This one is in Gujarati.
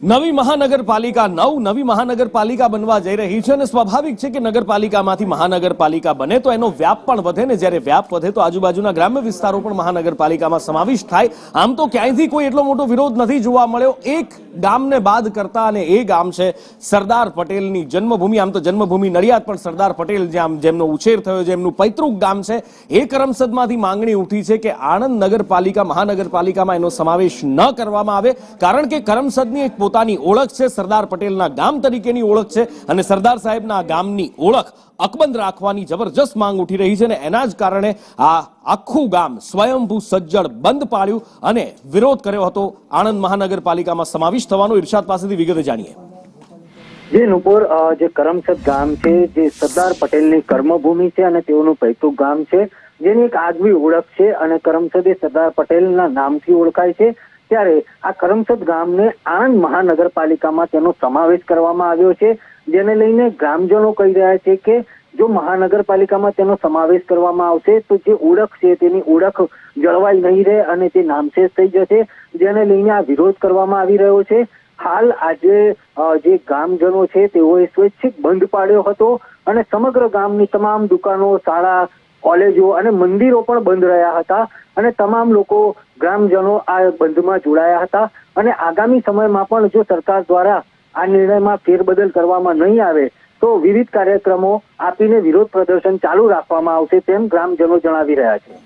નવી મહાનગરપાલિકા બનવા જઈ રહી છે અને સ્વાભાવિક છે કે નગરપાલિકામાંથી મહાનગરપાલિકા બને તો એનો વ્યાપ પણ વધે ને જ્યારે વ્યાપ વધે તો આજુબાજુના ગ્રામ્ય વિસ્તારો પણ મહાનગરપાલિકામાં સમાવિષ્ટ થાય। આમ તો ક્યાંયથી કોઈ એટલો મોટો વિરોધ નથી જોવા મળ્યો। એક ગામને બાદ કરતા અને એ ગામ છે સરદાર પટેલની જન્મભૂમિ। આમ તો જન્મભૂમિ નડિયાદ પણ સરદાર પટેલ જેમનો ઉછેર થયો, જેમનું પૈતૃક ગામ છે, એ કરમસદમાંથી માંગણી ઉઠી છે કે આણંદ નગરપાલિકા મહાનગરપાલિકામાં એનો સમાવેશ ન કરવામાં આવે, કારણ કે કરમસદની એક પોતાની ઓળખ છે, સરદાર પટેલના ગામ તરીકેની ઓળખ છે અને સરદાર સાહેબના ગામની ઓળખ અકબંધ રાખવાની જબરજસ્ત માંગ ઉઠી રહી છે અને એના જ કારણે આ આખું ગામ સ્વયંભૂ સજ્જડ બંધ પાડ્યું અને વિરોધ કર્યો હતો આણંદ મહાનગરપાલિકામાં સમાવિષ્ટ થવાનો। ઇરશાદ પાસેથી વિગતે જાણીએ। જે નુપુર જે કરમસદ ગામ છે, જે સરદાર પટેલની કર્મભૂમિ છે અને તેઓનું પૈતૃક ગામ છે, જેની એક આગવી ઓળખ છે અને કરમસદ એ સરદાર પટેલના નામથી ઓળખાય છે, ત્યારે આ કરમસદ ગામને આણંદ મહાનગરપાલિકામાં તેનો સમાવેશ કરવામાં આવ્યો છે, જેને લઈને ગ્રામજનો કહી રહ્યા છે કે જો મહાનગરપાલિકામાં તેનો સમાવેશ કરવામાં આવશે તો જે ઓળખ છે તેની ઓળખ જળવાઈ નહીં રહે અને તે નામશેષ થઈ જશે, જેને લઈને આ વિરોધ કરવામાં આવી રહ્યો છે। હાલ આજે જે ગામજનો છે તેઓએ સ્વૈચ્છિક બંધ પાડ્યો હતો અને સમગ્ર ગામની તમામ દુકાનો, શાળા, કોલેજો અને મંદિરો પણ બંધ રહ્યા હતા અને તમામ લોકો ગ્રામજનો આ બંધમાં જોડાયા હતા અને આગામી સમયમાં પણ જો સરકાર દ્વારા આ નિર્ણયમાં ફેરબદલ કરવામાં નહીં આવે તો વિવિધ કાર્યક્રમો આપીને વિરોધ પ્રદર્શન ચાલુ રાખવામાં આવશે, તેમ ગ્રામજનો જણાવી રહ્યા છે।